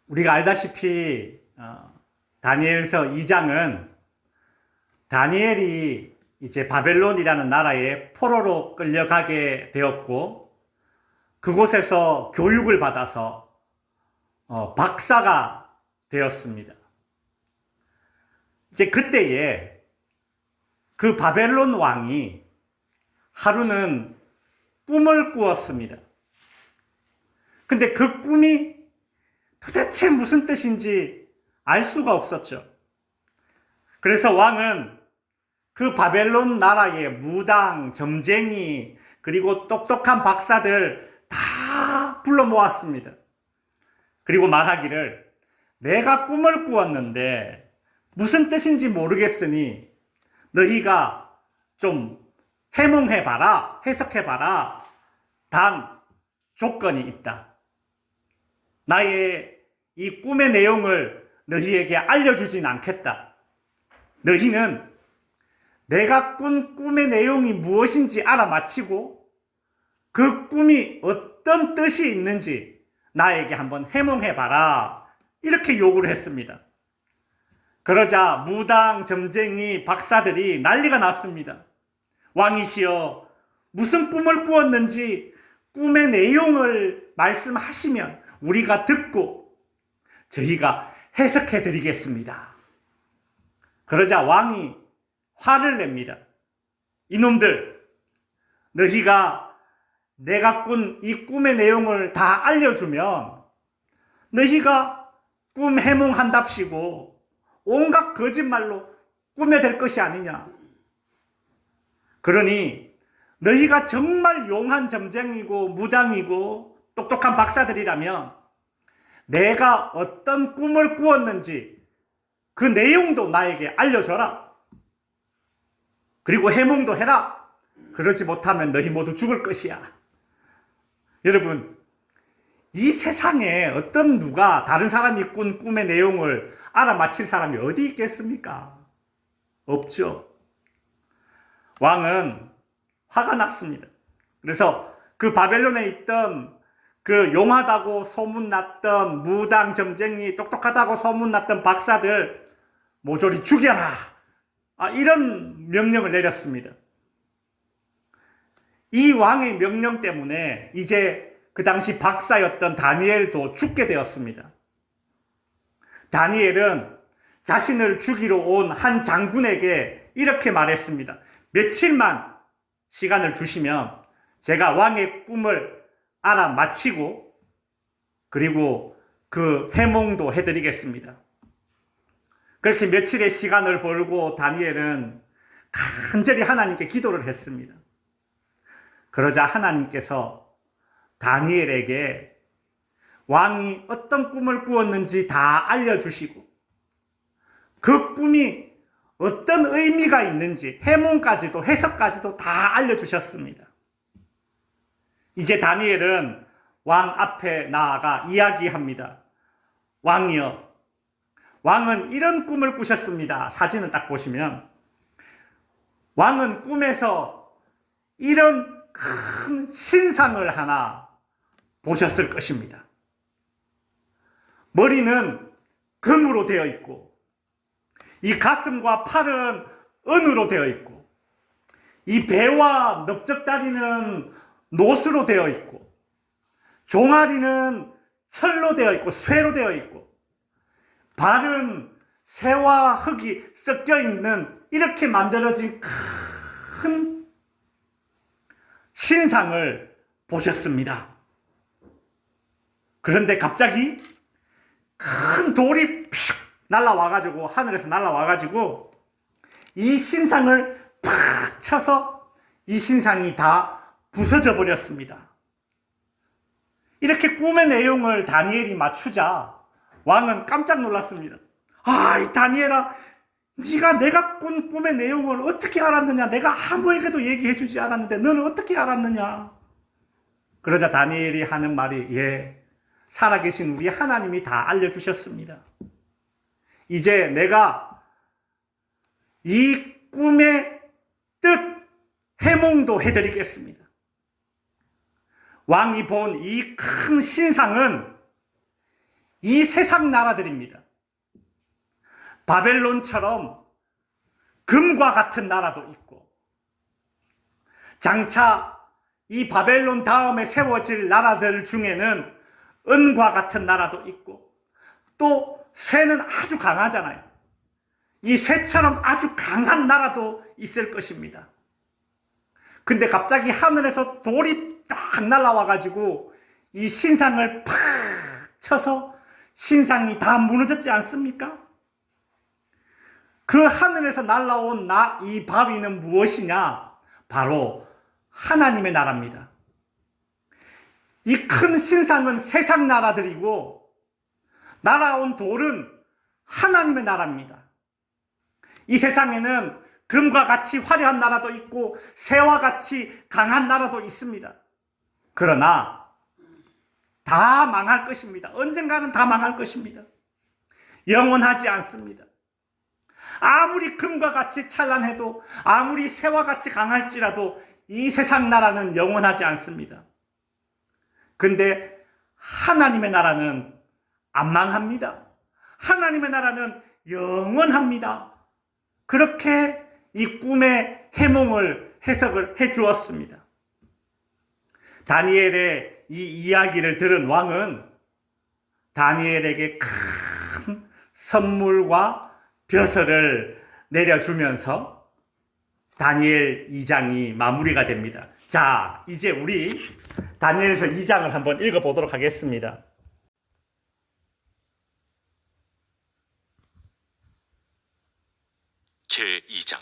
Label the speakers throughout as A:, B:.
A: 우리가 알다시피 다니엘서 2장은 다니엘이 이제 바벨론이라는 나라에 포로로 끌려가게 되었고 그곳에서 교육을 받아서 박사가 되었습니다. 이제 그때에 그 바벨론 왕이 하루는 꿈을 꾸었습니다. 근데 그 꿈이 도대체 무슨 뜻인지 알 수가 없었죠. 그래서 왕은 그 바벨론 나라의 무당, 점쟁이, 그리고 똑똑한 박사들 다 불러 모았습니다. 그리고 말하기를 내가 꿈을 꾸었는데 무슨 뜻인지 모르겠으니 너희가 좀 해몽해봐라, 해석해봐라. 단 조건이 있다. 나의 이 꿈의 내용을 너희에게 알려주진 않겠다. 너희는 내가 꾼 꿈의 내용이 무엇인지 알아맞히고 그 꿈이 어떤 뜻이 있는지 나에게 한번 해몽해봐라. 이렇게 요구를 했습니다. 그러자 무당, 점쟁이, 박사들이 난리가 났습니다. 왕이시여, 무슨 꿈을 꾸었는지 꿈의 내용을 말씀하시면 우리가 듣고 저희가 해석해 드리겠습니다. 그러자 왕이 화를 냅니다. 이놈들, 너희가 내가 꾼 이 꿈의 내용을 다 알려주면 너희가 꿈 해몽한답시고 온갖 거짓말로 꾸며댈 것이 아니냐. 그러니 너희가 정말 용한 점쟁이고 무당이고 똑똑한 박사들이라면 내가 어떤 꿈을 꾸었는지 그 내용도 나에게 알려줘라. 그리고 해몽도 해라. 그러지 못하면 너희 모두 죽을 것이야. 여러분, 이 세상에 어떤 누가 다른 사람이 꾼 꿈의 내용을 알아맞힐 사람이 어디 있겠습니까? 없죠. 왕은 화가 났습니다. 그래서 그 바벨론에 있던 그 용하다고 소문났던 무당, 점쟁이, 똑똑하다고 소문났던 박사들 모조리 죽여라. 이런 명령을 내렸습니다. 이 왕의 명령 때문에 이제 그 당시 박사였던 다니엘도 죽게 되었습니다. 다니엘은 자신을 죽이러 온 한 장군에게 이렇게 말했습니다. 며칠만 시간을 주시면 제가 왕의 꿈을 알아맞히고 그리고 그 해몽도 해드리겠습니다. 그렇게 며칠의 시간을 벌고 다니엘은 간절히 하나님께 기도를 했습니다. 그러자 하나님께서 다니엘에게 왕이 어떤 꿈을 꾸었는지 다 알려주시고 그 꿈이 어떤 의미가 있는지 해몽까지도 해석까지도 다 알려주셨습니다. 이제 다니엘은 왕 앞에 나아가 이야기합니다. 왕이여, 왕은 이런 꿈을 꾸셨습니다. 사진을 딱 보시면 왕은 꿈에서 이런 큰 신상을 하나 보셨을 것입니다. 머리는 금으로 되어 있고 이 가슴과 팔은 은으로 되어 있고 이 배와 넓적다리는 노수로 되어 있고 종아리는 철로 되어 있고 쇠로 되어 있고 발은 새와 흙이 섞여 있는 이렇게 만들어진 큰 신상을 보셨습니다. 그런데 갑자기 큰 돌이 픽 날라와가지고 하늘에서 날라와가지고 이 신상을 팍 쳐서 이 신상이 다 부서져 버렸습니다. 이렇게 꿈의 내용을 다니엘이 맞추자 왕은 깜짝 놀랐습니다. 이 다니엘아, 네가 내가 꾼 꿈의 내용을 어떻게 알았느냐? 내가 아무에게도 얘기해 주지 않았는데 너는 어떻게 알았느냐? 그러자 다니엘이 하는 말이 살아계신 우리 하나님이 다 알려주셨습니다. 이제 내가 이 꿈의 뜻 해몽도 해드리겠습니다. 왕이 본 이 큰 신상은 이 세상 나라들입니다. 바벨론처럼 금과 같은 나라도 있고, 장차 이 바벨론 다음에 세워질 나라들 중에는 은과 같은 나라도 있고, 또 쇠는 아주 강하잖아요. 이 쇠처럼 아주 강한 나라도 있을 것입니다. 근데 갑자기 하늘에서 돌이 딱 날아와가지고 이 신상을 팍 쳐서 신상이 다 무너졌지 않습니까? 그 하늘에서 날아온 이 바위는 무엇이냐? 바로 하나님의 나라입니다. 이 큰 신상은 세상 나라들이고, 날아온 돌은 하나님의 나라입니다. 이 세상에는 금과 같이 화려한 나라도 있고 새와 같이 강한 나라도 있습니다. 그러나 다 망할 것입니다. 언젠가는 다 망할 것입니다. 영원하지 않습니다. 아무리 금과 같이 찬란해도, 아무리 새와 같이 강할지라도 이 세상 나라는 영원하지 않습니다. 근데 하나님의 나라는 안 망합니다. 하나님의 나라는 영원합니다. 그렇게 이 꿈의 해몽을 해석을 해 주었습니다. 다니엘의 이 이야기를 들은 왕은 다니엘에게 큰 선물과 벼슬을 내려주면서 다니엘 2장이 마무리가 됩니다. 자, 이제 우리 다니엘서 2장을 한번 읽어보도록 하겠습니다.
B: 제2장.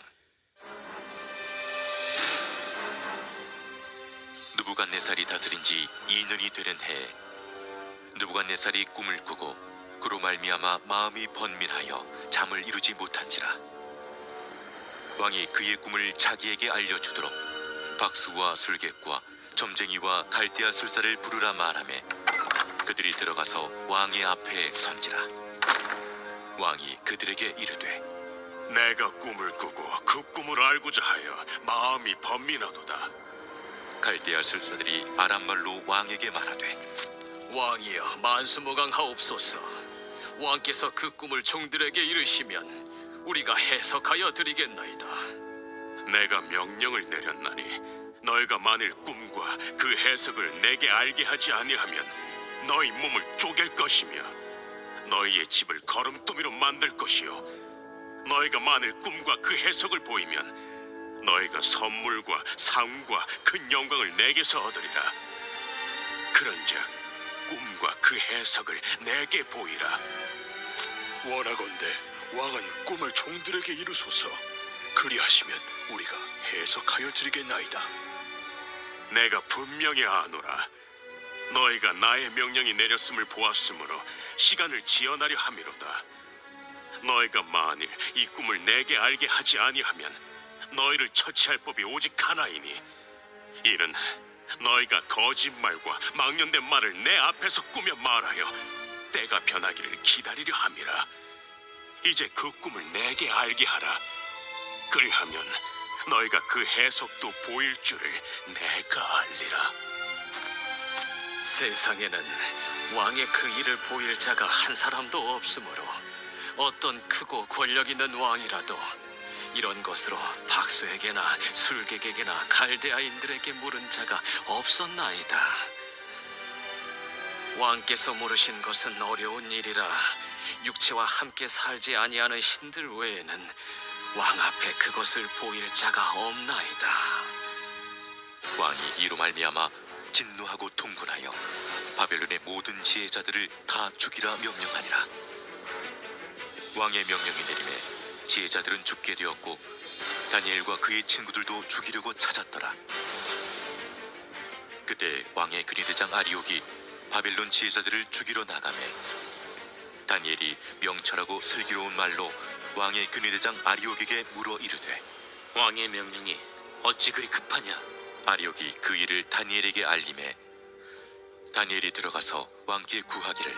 B: 느부갓네살이 다스린 지 2년이 되는 해에 느부갓네살이 꿈을 꾸고 그로 말미암아 마음이 번민하여 잠을 이루지 못한지라. 왕이 그의 꿈을 자기에게 알려주도록 박수와 술객과 점쟁이와 갈대아 술사를 부르라 말하매 그들이 들어가서 왕의 앞에 선지라. 왕이 그들에게 이르되,
C: 내가 꿈을 꾸고 그 꿈을 알고자 하여 마음이 번민하도다.
B: 갈대아 술사들이 아람말로 왕에게 말하되,
D: 왕이여, 만수무강하옵소서. 왕께서 그 꿈을 종들에게 이르시면 우리가 해석하여 드리겠나이다.
C: 내가 명령을 내렸나니 너희가 만일 꿈과 그 해석을 내게 알게 하지 아니하면 너희 몸을 쪼갤 것이며 너희의 집을 거름더미로 만들 것이요, 너희가 만일 꿈과 그 해석을 보이면 너희가 선물과 상과 큰 영광을 내게서 얻으리라. 그런즉 꿈과 그 해석을 내게 보이라. 원하건대 왕은 꿈을 종들에게 이루소서. 그리하시면 우리가 해석하여 드리겠나이다. 내가 분명히 아노라. 너희가 나의 명령이 내렸음을 보았으므로 시간을 지연하려 함이로다. 너희가 만일 이 꿈을 내게 알게 하지 아니하면 너희를 처치할 법이 오직 하나이니, 이는 너희가 거짓말과 망령된 말을 내 앞에서 꾸며 말하여 때가 변하기를 기다리려 함이라. 이제 그 꿈을 내게 알게 하라. 그리하면 너희가 그 해석도 보일 줄을 내가 알리라.
D: 세상에는 왕의 그 일을 보일 자가 한 사람도 없으므로 어떤 크고 권력 있는 왕이라도 이런 것으로 박수에게나 술객에게나 갈대아인들에게 물은 자가 없었나이다. 왕께서 물으신 것은 어려운 일이라 육체와 함께 살지 아니하는 신들 외에는 왕 앞에 그것을 보일 자가 없나이다.
B: 왕이 이로 말미암아 진노하고 통분하여 바벨론의 모든 지혜자들을 다 죽이라 명령하니라. 왕의 명령이 내림에 지혜자들은 죽게 되었고 다니엘과 그의 친구들도 죽이려고 찾았더라. 그때 왕의 근위대장 아리옥이 바벨론 지혜자들을 죽이러 나가매 다니엘이 명철하고 슬기로운 말로 왕의 근위대장 아리옥에게 물어 이르되,
D: 왕의 명령이 어찌 그리 급하냐?
B: 아리옥이 그 일을 다니엘에게 알림해 다니엘이 들어가서 왕께 구하기를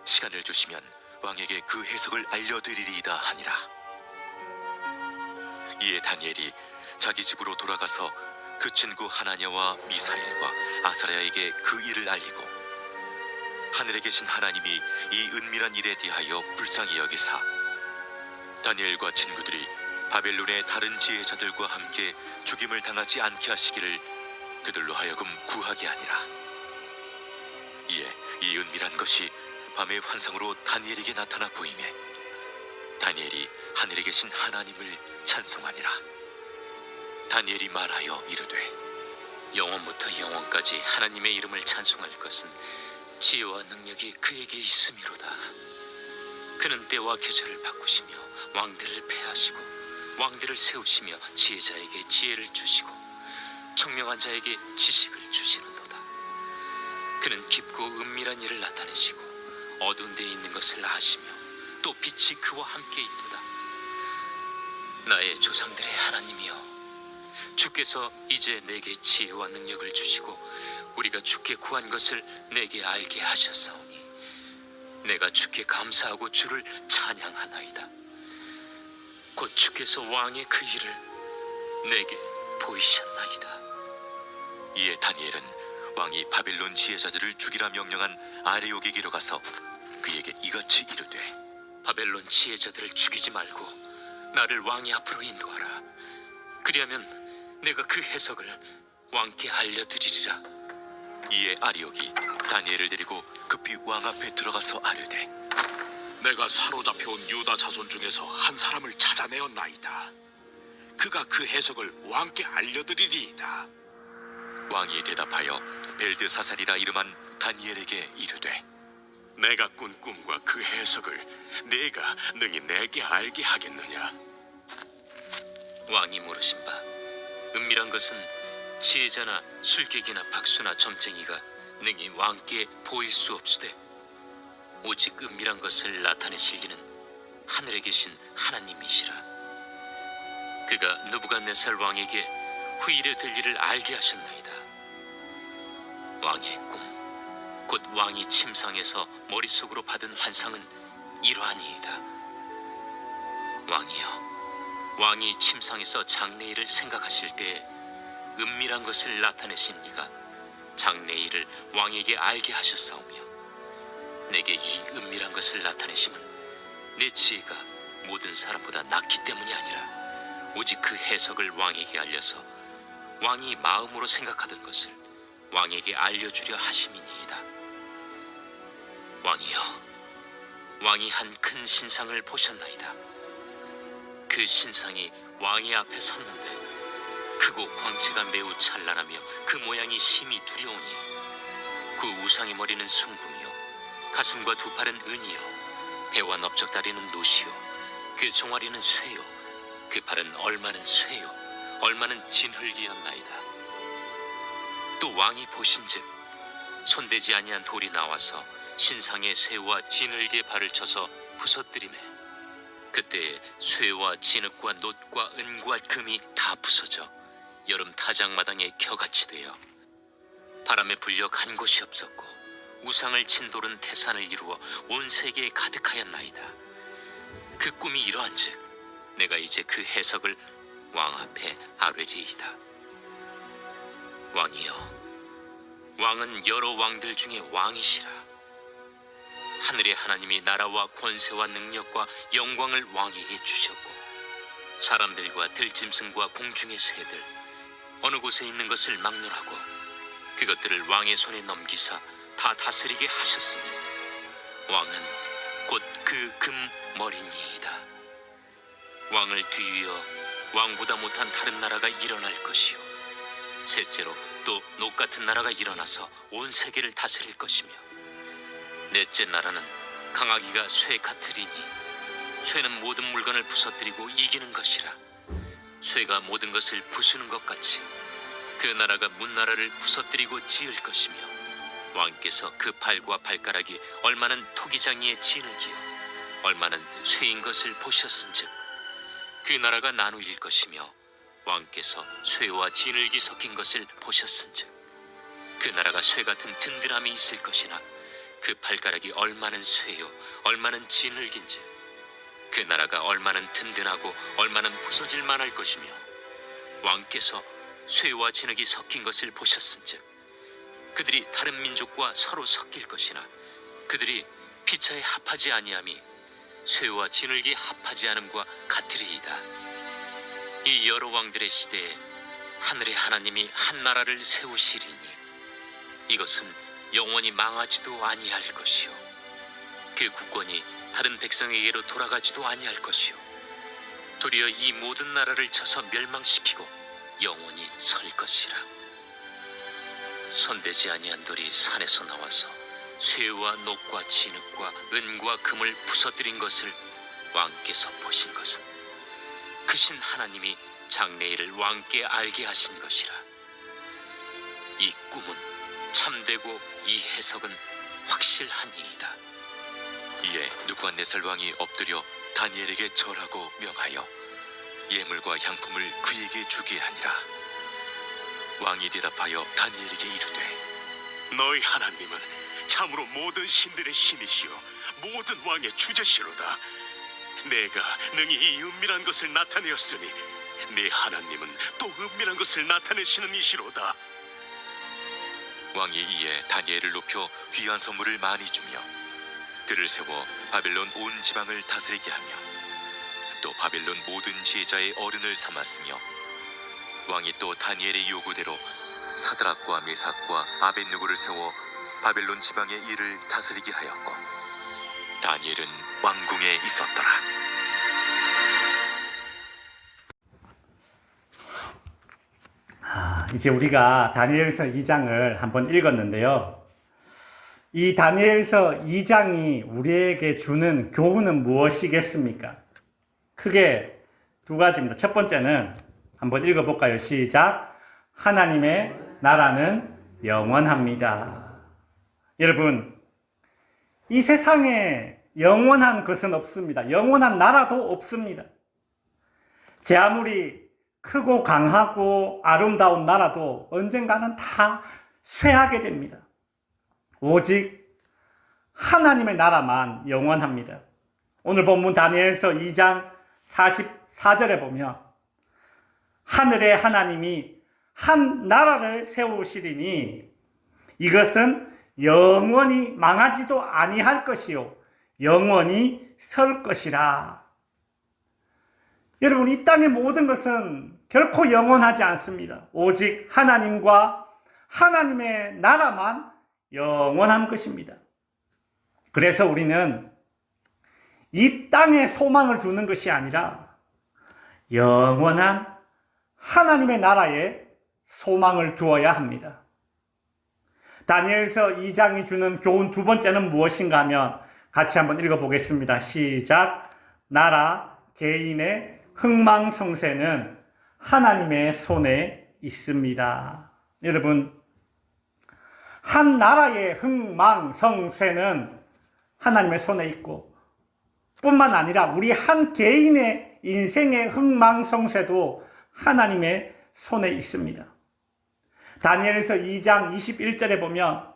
B: 시간을 주시면 왕에게 그 해석을 알려드리리이다 하니라. 이에 다니엘이 자기 집으로 돌아가서 그 친구 하나냐와 미사엘과 아사랴에게 그 일을 알리고 하늘에 계신 하나님이 이 은밀한 일에 대하여 불쌍히 여기사 다니엘과 친구들이 바벨론의 다른 지혜자들과 함께 죽임을 당하지 않게 하시기를 그들로 하여금 구하게 하니라. 이에 이 은밀한 것이 밤의 환상으로 다니엘에게 나타나 보이매 다니엘이 하늘에 계신 하나님을 찬송하니라. 다니엘이 말하여 이르되
D: 영원부터 영원까지 하나님의 이름을 찬송할 것은 지혜와 능력이 그에게 있음이로다. 그는 때와 계절을 바꾸시며 왕들을 패하시고 왕들을 세우시며 지혜자에게 지혜를 주시고 청명한 자에게 지식을 주시는도다. 그는 깊고 은밀한 일을 나타내시고 어두운 데에 있는 것을 아시며 또 빛이 그와 함께 있도다. 나의 조상들의 하나님이여, 주께서 이제 내게 지혜와 능력을 주시고 우리가 주께 구한 것을 내게 알게 하셨사오니 내가 주께 감사하고 주를 찬양하나이다. 곧 주께서 왕의 그 일을 내게 보이셨나이다.
B: 이에 다니엘은 왕이 바벨론 지혜자들을 죽이라 명령한 아레옥에게로 가서 그에게 이같이 이르되
D: 바벨론 지혜자들을 죽이지 말고 나를 왕의 앞으로 인도하라. 그리하면 내가 그 해석을 왕께 알려드리리라.
B: 이에 아리옥이 다니엘을 데리고 급히 왕 앞에 들어가서 아뢰되
C: 내가 사로잡혀온 유다 자손 중에서 한 사람을 찾아내었나이다. 그가 그 해석을 왕께 알려드리리이다.
B: 왕이 대답하여 벨드사살이라 이름한 다니엘에게 이르되
C: 내가 꾼 꿈과 그 해석을 네가 능히 내게 알게 하겠느냐?
D: 왕이 물으신 바 은밀한 것은 지혜자나 술객이나 박수나 점쟁이가 능히 왕께 보일 수 없으되 오직 은밀한 것을 나타내실 이는 하늘에 계신 하나님이시라. 그가 느부갓네살 왕에게 후일에 될 일을 알게 하셨나이다. 왕의 꿈, 곧 왕이 침상에서 머릿속으로 받은 환상은 이러하니이다. 왕이여, 왕이 침상에서 장래일을 생각하실 때에 은밀한 것을 나타내신 이가 장래일을 왕에게 알게 하셨사오며 내게 이 은밀한 것을 나타내심은 내 지혜가 모든 사람보다 낮기 때문이 아니라 오직 그 해석을 왕에게 알려서 왕이 마음으로 생각하던 것을 왕에게 알려주려 하심이니이다. 왕이여, 왕이 한 큰 신상을 보셨나이다. 그 신상이 왕의 앞에 섰는데 크고 광채가 매우 찬란하며 그 모양이 심히 두려우니 그 우상의 머리는 순금이요 가슴과 두 팔은 은이요 배와 넓적다리는 노시요 그 종아리는 쇠요 그 팔은 얼마는 쇠요 얼마는 진흙이었나이다. 또 왕이 보신즉 손대지 아니한 돌이 나와서 신상의 쇠와 진흙의 발을 쳐서 부서뜨리매 그때 쇠와 진흙과 놋과 은과 금이 다 부서져 여름 타작마당에 겨같이 되어 바람에 불려 간 곳이 없었고 우상을 친 돌은 태산을 이루어 온 세계에 가득하였나이다. 그 꿈이 이러한즉 내가 이제 그 해석을 왕 앞에 아뢰리이다. 왕이여, 왕은 여러 왕들 중에 왕이시라. 하늘의 하나님이 나라와 권세와 능력과 영광을 왕에게 주셨고 사람들과 들짐승과 공중의 새들 어느 곳에 있는 것을 막론하고 그것들을 왕의 손에 넘기사 다 다스리게 하셨으니 왕은 곧 그 금머리니이다. 왕을 뒤이어 왕보다 못한 다른 나라가 일어날 것이요 셋째로 또 녹 같은 나라가 일어나서 온 세계를 다스릴 것이며 넷째 나라는 강하기가 쇠 같으리니 쇠는 모든 물건을 부서뜨리고 이기는 것이라. 쇠가 모든 것을 부수는 것 같이 그 나라가 문나라를 부서뜨리고 지을 것이며 왕께서 그 팔과 발가락이 얼마는 토기장이의 진흙이요 얼마는 쇠인 것을 보셨은즉 그 나라가 나누일 것이며 왕께서 쇠와 진흙이 섞인 것을 보셨은즉 그 나라가 쇠 같은 든든함이 있을 것이나 그 발가락이 얼마는 쇠요 얼마는 진흙인지 그 나라가 얼마는 든든하고 얼마는 부서질 만할 것이며 왕께서 쇠와 진흙이 섞인 것을 보셨은즉 그들이 다른 민족과 서로 섞일 것이나 그들이 피차에 합하지 아니함이 쇠와 진흙이 합하지 않음과 같으리이다. 이 여러 왕들의 시대에 하늘의 하나님이 한 나라를 세우시리니 이것은 영원히 망하지도 아니할 것이요 그 국권이 다른 백성에게로 돌아가지도 아니할 것이요 도리어 이 모든 나라를 쳐서 멸망시키고 영원히 설 것이라. 손대지 아니한 돌이 산에서 나와서 쇠와 녹과 진흙과 은과 금을 부서뜨린 것을 왕께서 보신 것은 크신 하나님이 장래일을 왕께 알게 하신 것이라. 이 꿈은 참되고 이 해석은 확실하니이다.
B: 이에 느부갓네살 왕이 엎드려 다니엘에게 절하고 명하여 예물과 향품을 그에게 주게 하니라. 왕이 대답하여 다니엘에게 이르되
C: 너희 하나님은 참으로 모든 신들의 신이시요 모든 왕의 주제시로다. 내가 능히 이 은밀한 것을 나타내었으니 네 하나님은 또 은밀한 것을 나타내시는 이시로다.
B: 왕이 이에 다니엘을 높여 귀한 선물을 많이 주며 그를 세워 바벨론 온 지방을 다스리게 하며 또 바벨론 모든 지혜자의 어른을 삼았으며 왕이 또 다니엘의 요구대로 사드락과 메삭과 아벳느고를 세워 바벨론 지방의 일을 다스리게 하였고 다니엘은 왕궁에 있었더라.
A: 이제 우리가 다니엘서 2장을 한번 읽었는데요. 이 다니엘서 2장이 우리에게 주는 교훈은 무엇이겠습니까? 크게 두 가지입니다. 첫 번째는 한번 읽어볼까요? 시작. 하나님의 나라는 영원합니다. 여러분, 이 세상에 영원한 것은 없습니다. 영원한 나라도 없습니다. 제 아무리 크고 강하고 아름다운 나라도 언젠가는 다 쇠하게 됩니다. 오직 하나님의 나라만 영원합니다. 오늘 본문 다니엘서 2장 44절에 보면 하늘의 하나님이 한 나라를 세우시리니 이것은 영원히 망하지도 아니할 것이요 영원히 설 것이라. 여러분, 이 땅의 모든 것은 결코 영원하지 않습니다. 오직 하나님과 하나님의 나라만 영원한 것입니다. 그래서 우리는 이 땅에 소망을 두는 것이 아니라 영원한 하나님의 나라에 소망을 두어야 합니다. 다니엘서 2장이 주는 교훈 두 번째는 무엇인가 하면 같이 한번 읽어보겠습니다. 시작. 나라 개인의 흥망성쇠는 하나님의 손에 있습니다. 여러분, 한 나라의 흥망성쇠는 하나님의 손에 있고 뿐만 아니라 우리 한 개인의 인생의 흥망성쇠도 하나님의 손에 있습니다. 다니엘서 2장 21절에 보면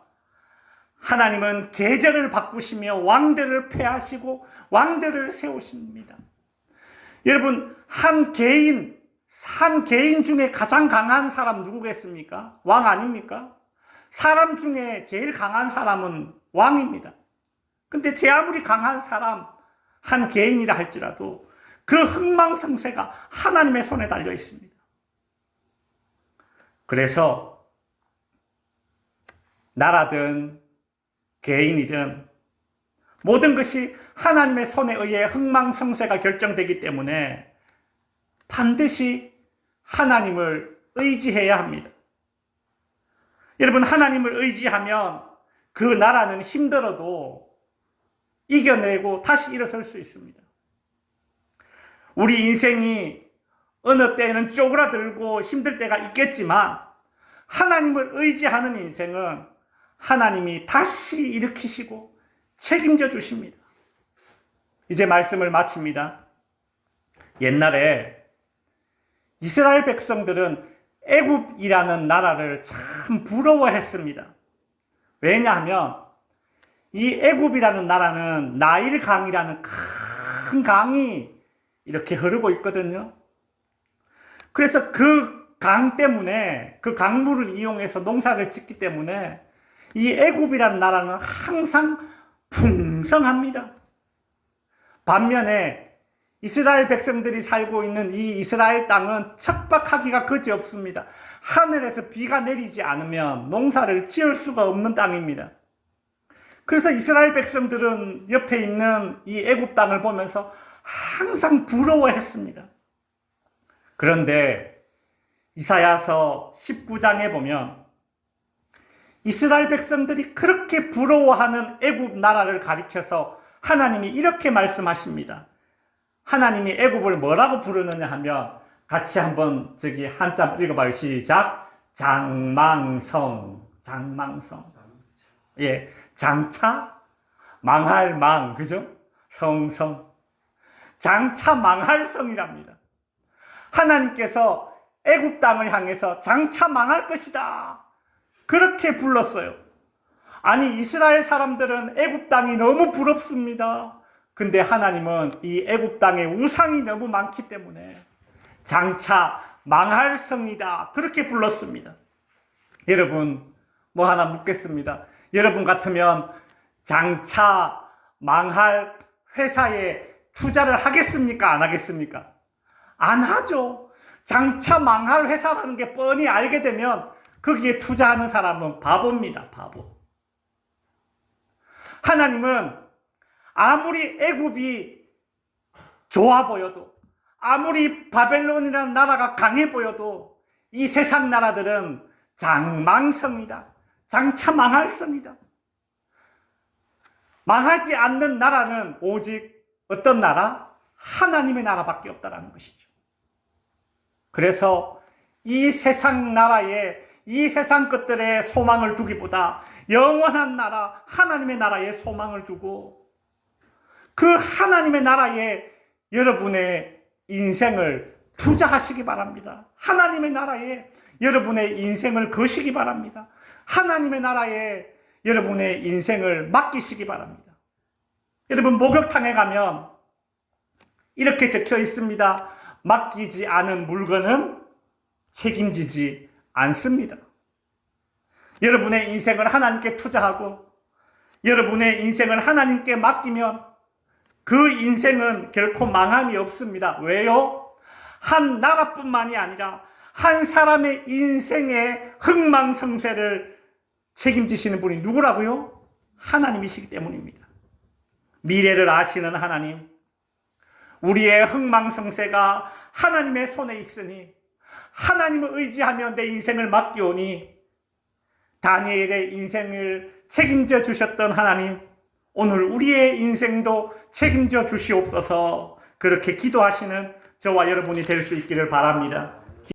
A: 하나님은 계절을 바꾸시며 왕들을 폐하시고 왕들을 세우십니다. 여러분, 한 개인 중에 가장 강한 사람 누구겠습니까? 왕 아닙니까? 사람 중에 제일 강한 사람은 왕입니다. 근데 제 아무리 강한 사람, 한 개인이라 할지라도 그 흥망성쇠가 하나님의 손에 달려 있습니다. 그래서 나라든 개인이든 모든 것이 하나님의 손에 의해 흥망성쇠가 결정되기 때문에 반드시 하나님을 의지해야 합니다. 여러분, 하나님을 의지하면 그 나라는 힘들어도 이겨내고 다시 일어설 수 있습니다. 우리 인생이 어느 때에는 쪼그라들고 힘들 때가 있겠지만 하나님을 의지하는 인생은 하나님이 다시 일으키시고 책임져 주십니다. 이제 말씀을 마칩니다. 옛날에 이스라엘 백성들은 애굽이라는 나라를 참 부러워했습니다. 왜냐하면 이 애굽이라는 나라는 나일강이라는 큰 강이 이렇게 흐르고 있거든요. 그래서 그 강 때문에, 그 강물을 이용해서 농사를 짓기 때문에 이 애굽이라는 나라는 항상 풍성합니다. 반면에 이스라엘 백성들이 살고 있는 이 이스라엘 땅은 척박하기가 그지없습니다. 하늘에서 비가 내리지 않으면 농사를 지을 수가 없는 땅입니다. 그래서 이스라엘 백성들은 옆에 있는 이 애굽 땅을 보면서 항상 부러워했습니다. 그런데 이사야서 19장에 보면 이스라엘 백성들이 그렇게 부러워하는 애굽 나라를 가리켜서 하나님이 이렇게 말씀하십니다. 하나님이 애굽을 뭐라고 부르느냐 하면 같이 한번 저기 한자 읽어봐요. 시작. 장망성. 장망성. 예, 장차 망할 망, 그죠? 성성. 장차 망할 성이랍니다. 하나님께서 애굽 땅을 향해서 장차 망할 것이다. 그렇게 불렀어요. 아니, 이스라엘 사람들은 애굽 땅이 너무 부럽습니다. 근데 하나님은 이 애굽 땅에 우상이 너무 많기 때문에 장차 망할 성이다. 그렇게 불렀습니다. 여러분, 뭐 하나 묻겠습니다. 여러분 같으면 장차 망할 회사에 투자를 하겠습니까? 안 하겠습니까? 안 하죠. 장차 망할 회사라는 게 뻔히 알게 되면 거기에 투자하는 사람은 바보입니다. 바보. 하나님은 아무리 애굽이 좋아 보여도, 아무리 바벨론이라는 나라가 강해 보여도 이 세상 나라들은 장망성이다. 장차 망할 성이다. 망하지 않는 나라는 오직 어떤 나라? 하나님의 나라밖에 없다라는 것이죠. 그래서 이 세상 나라에, 이 세상 것들에 소망을 두기보다 영원한 나라, 하나님의 나라에 소망을 두고 그 하나님의 나라에 여러분의 인생을 투자하시기 바랍니다. 하나님의 나라에 여러분의 인생을 거시기 바랍니다. 하나님의 나라에 여러분의 인생을 맡기시기 바랍니다. 여러분, 목욕탕에 가면 이렇게 적혀 있습니다. 맡기지 않은 물건은 책임지지 않습니다. 여러분의 인생을 하나님께 투자하고 여러분의 인생을 하나님께 맡기면 그 인생은 결코 망함이 없습니다. 왜요? 한 나라뿐만이 아니라 한 사람의 인생의 흥망성쇠를 책임지시는 분이 누구라고요? 하나님이시기 때문입니다. 미래를 아시는 하나님, 우리의 흥망성쇠가 하나님의 손에 있으니 하나님을 의지하며 내 인생을 맡기오니 다니엘의 인생을 책임져 주셨던 하나님, 오늘 우리의 인생도 책임져 주시옵소서. 그렇게 기도하시는 저와 여러분이 될 수 있기를 바랍니다.